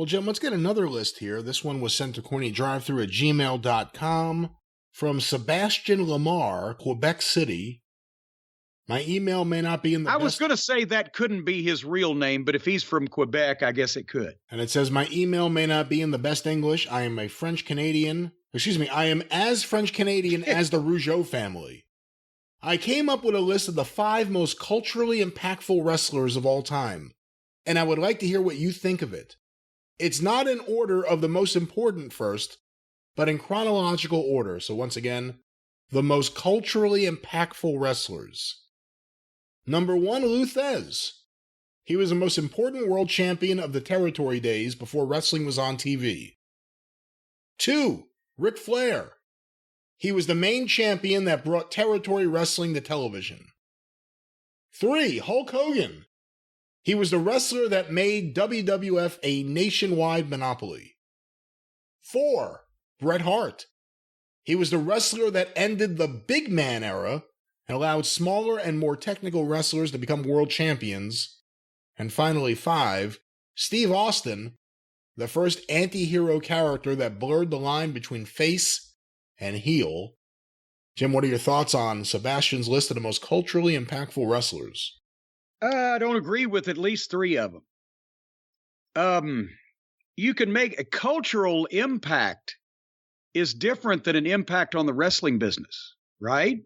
Well, Jim, let's get another list here. This one was sent to CornyDriveThru at gmail.com from Sebastian Lamar, Quebec City. My email may not be in the I was going to say that couldn't be his real name, but if he's from Quebec, I guess it could. And it says, my email may not be in the best English. I am a French-Canadian. I am as French-Canadian as the Rougeau family. I came up with a list of the 5 most culturally impactful wrestlers of all time, and I would like to hear what you think of it. It's not in order of the most important first, but in chronological order. So once again, the most culturally impactful wrestlers. Number 1, Lou Thesz. He was the most important world champion of the territory days before wrestling was on TV. 2, Ric Flair. He was the main champion that brought territory wrestling to television. 3, Hulk Hogan. He was the wrestler that made WWF a nationwide monopoly. 4, Bret Hart. He was the wrestler that ended the big man era and allowed smaller and more technical wrestlers to become world champions. And finally, 5, Steve Austin, the first anti-hero character that blurred the line between face and heel. Jim, what are your thoughts on Sebastian's list of the most culturally impactful wrestlers? I don't agree with at least 3 of them. You can make a cultural impact is different than an impact on the wrestling business, right?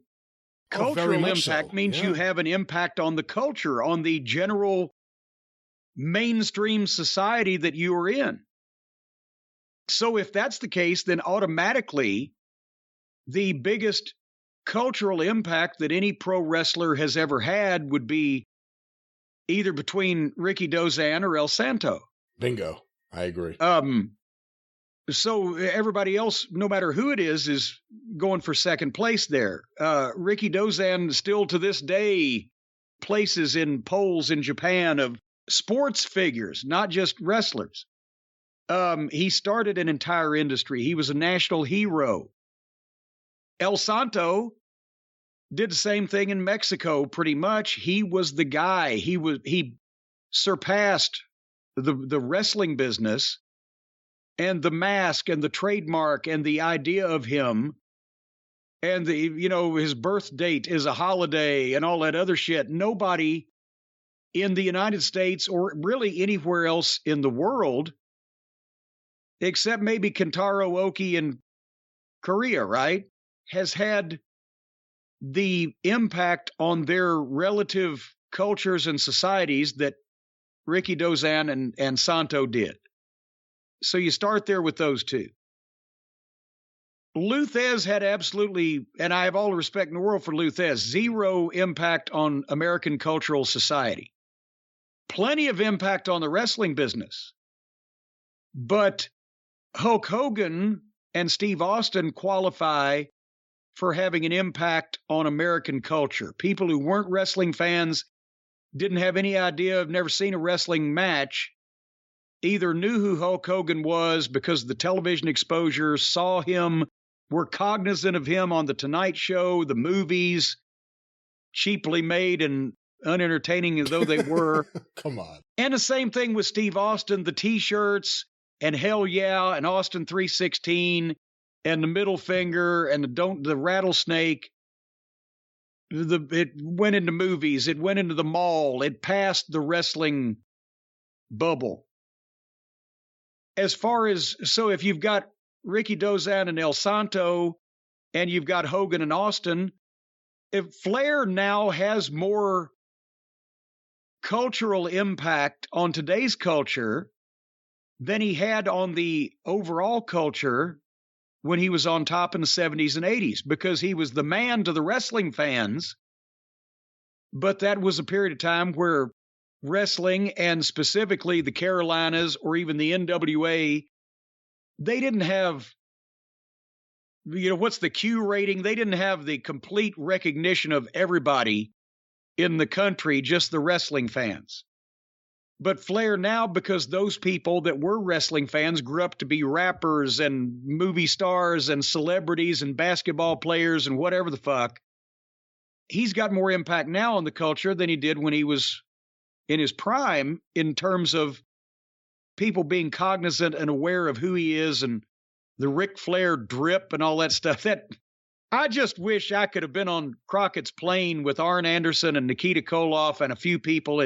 Cultural impact means you have an impact on the culture, on the general mainstream society that you are in. So if that's the case, then automatically the biggest cultural impact that any pro wrestler has ever had would be either between Ricky Dozan or El Santo. Bingo. I agree. So everybody else, no matter who it is going for second place there. Ricky Dozan still to this day places in polls in Japan of sports figures, not just wrestlers. He started an entire industry. He was a national hero. El Santo did the same thing in Mexico, pretty much. He was the guy. He surpassed the wrestling business and the mask and the trademark and the idea of him and his birth date is a holiday and all that other shit. Nobody in the United States or really anywhere else in the world, except maybe Kentaro Oki in Korea, right, has had the impact on their relative cultures and societies that Ricky Dozan and Santo did. So you start there with those 2. Lou Thesz had absolutely, and I have all the respect in the world for Lou Thesz, 0 impact on American cultural society. Plenty of impact on the wrestling business. But Hulk Hogan and Steve Austin qualify for having an impact on American culture. People who weren't wrestling fans, didn't have any idea, have never seen a wrestling match, either knew who Hulk Hogan was because of the television exposure, saw him, were cognizant of him on The Tonight Show, the movies, cheaply made and unentertaining as though they were. Come on. And the same thing with Steve Austin, the T-shirts and Hell Yeah and Austin 316 and the middle finger and the rattlesnake. It went into movies. It went into the mall. It passed the wrestling bubble. So if you've got Ricky Dozan and El Santo and you've got Hogan and Austin, if Flair now has more cultural impact on today's culture than he had on the overall culture when he was on top in the 70s and 80s, because he was the man to the wrestling fans. But that was a period of time where wrestling, and specifically the Carolinas or even the NWA, they didn't have, what's the Q rating? They didn't have the complete recognition of everybody in the country, just the wrestling fans. But Flair now, because those people that were wrestling fans grew up to be rappers and movie stars and celebrities and basketball players and whatever the fuck, he's got more impact now on the culture than he did when he was in his prime in terms of people being cognizant and aware of who he is and the Ric Flair drip and all that stuff. That I just wish I could have been on Crockett's plane with Arn Anderson and Nikita Koloff and a few people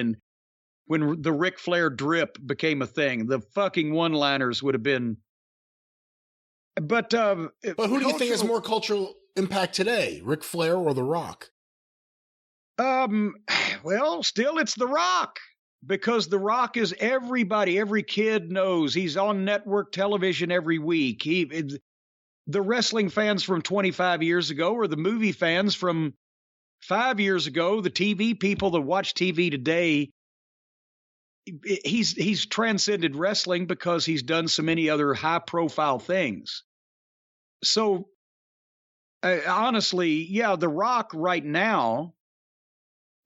when the Ric Flair drip became a thing. The fucking one-liners would have been. But who do you think has more cultural impact today, Ric Flair or The Rock? Well, still it's The Rock, because The Rock is everybody. Every kid knows he's on network television every week. The wrestling fans from 25 years ago, or the movie fans from 5 years ago, the TV people that watch TV today. He's transcended wrestling because he's done so many other high-profile things. So, honestly, yeah, The Rock right now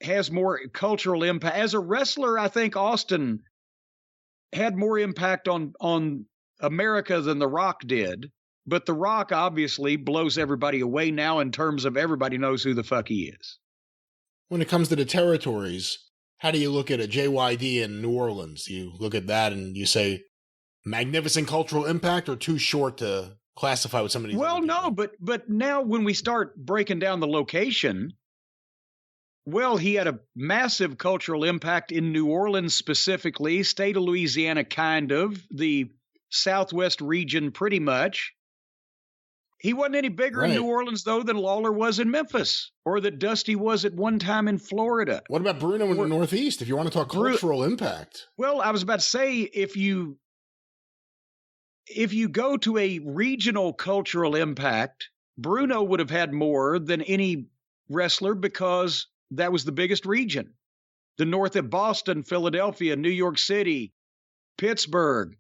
has more cultural impact. As a wrestler, I think Austin had more impact on America than The Rock did. But The Rock obviously blows everybody away now in terms of everybody knows who the fuck he is. When it comes to the territories, how do you look at a JYD in New Orleans? You look at that and you say, magnificent cultural impact, or too short to classify with somebody? Well, no, but now when we start breaking down the location, well, he had a massive cultural impact in New Orleans specifically, state of Louisiana kind of, the Southwest region pretty much. He wasn't any bigger in New Orleans, though, than Lawler was in Memphis, or that Dusty was at one time in Florida. What about Bruno in the Northeast, if you want to talk cultural impact? Well, I was about to say, if you go to a regional cultural impact, Bruno would have had more than any wrestler because that was the biggest region. The north of Boston, Philadelphia, New York City, Pittsburgh,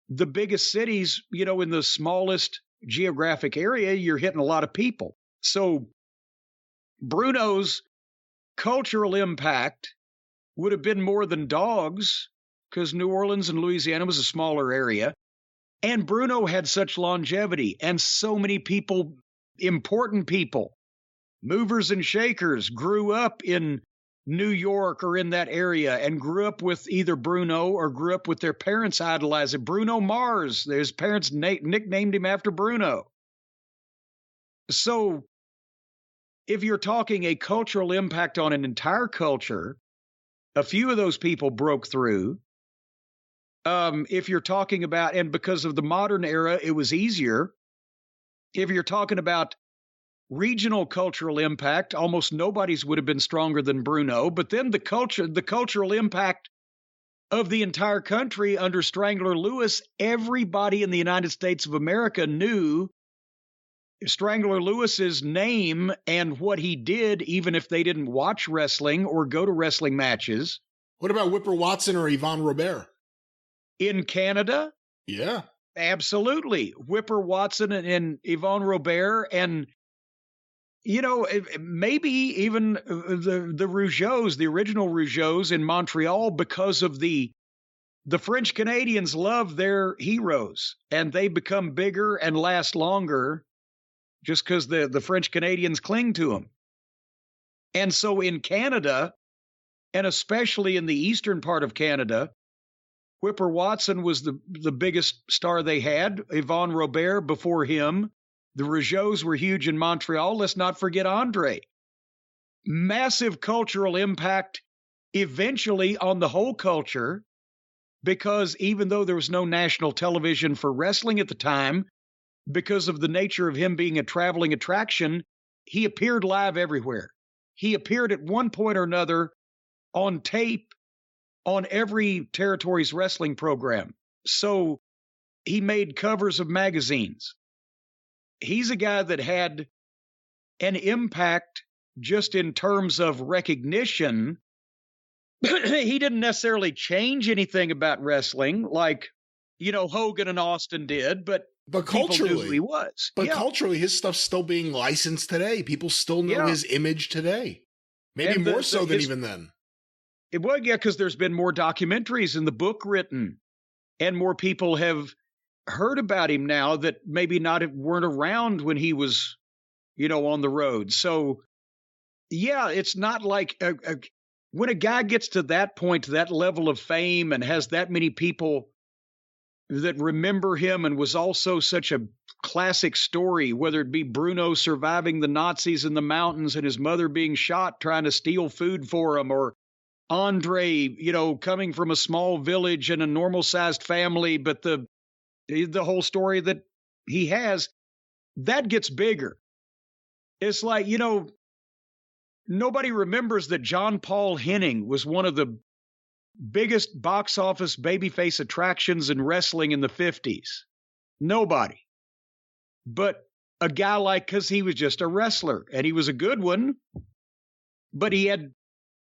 the biggest cities, in the smallest geographic area, you're hitting a lot of people. So Bruno's cultural impact would have been more than Dogs, because New Orleans and Louisiana was a smaller area. And Bruno had such longevity, and so many people, important people, movers and shakers, grew up in New York or in that area and grew up with either Bruno or grew up with their parents idolizing Bruno Mars. His parents nicknamed him after Bruno. So if you're talking a cultural impact on an entire culture, a few of those people broke through. If you're talking about, and because of the modern era, it was easier. If you're talking about regional cultural impact, almost nobody's would have been stronger than Bruno. But then the cultural impact of the entire country under Strangler Lewis, everybody in the United States of America knew Strangler Lewis's name and what he did, even if they didn't watch wrestling or go to wrestling matches. What about Whipper Watson or Yvonne Robert? In Canada? Yeah. Absolutely. Whipper Watson and Yvonne Robert, and maybe even the Rougeaus, the original Rougeaus in Montreal, because of the French Canadians love their heroes, and they become bigger and last longer just because the French Canadians cling to them. And so in Canada, and especially in the eastern part of Canada, Whipper Watson was the biggest star they had. Yvonne Robert before him. The Rougeaus were huge in Montreal. Let's not forget Andre. Massive cultural impact eventually on the whole culture, because even though there was no national television for wrestling at the time, because of the nature of him being a traveling attraction, he appeared live everywhere. He appeared at one point or another on tape on every territory's wrestling program. So he made covers of magazines. He's a guy that had an impact just in terms of recognition. He didn't necessarily change anything about wrestling like, Hogan and Austin did, but culturally, people knew who he was. But culturally, his stuff's still being licensed today. People still know his image today. Maybe more so than even then. Well, yeah, because there's been more documentaries and the book written, and more people have heard about him now that maybe weren't around when he was, on the road. So, yeah, it's not like when a guy gets to that point, to that level of fame, and has that many people that remember him and was also such a classic story, whether it be Bruno surviving the Nazis in the mountains and his mother being shot trying to steal food for him, or Andre, coming from a small village and a normal-sized family, but the whole story that he has, that gets bigger. It's like, nobody remembers that John Paul Henning was one of the biggest box office babyface attractions in wrestling in the 50s. Nobody. But a guy because he was just a wrestler, and he was a good one, but he had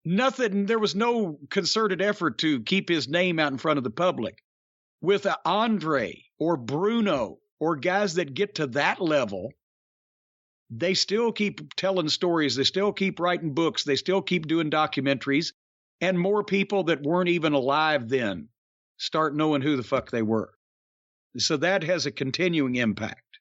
nothing. There was no concerted effort to keep his name out in front of the public. With Andre or Bruno or guys that get to that level, they still keep telling stories. They still keep writing books. They still keep doing documentaries. And more people that weren't even alive then start knowing who the fuck they were. So that has a continuing impact.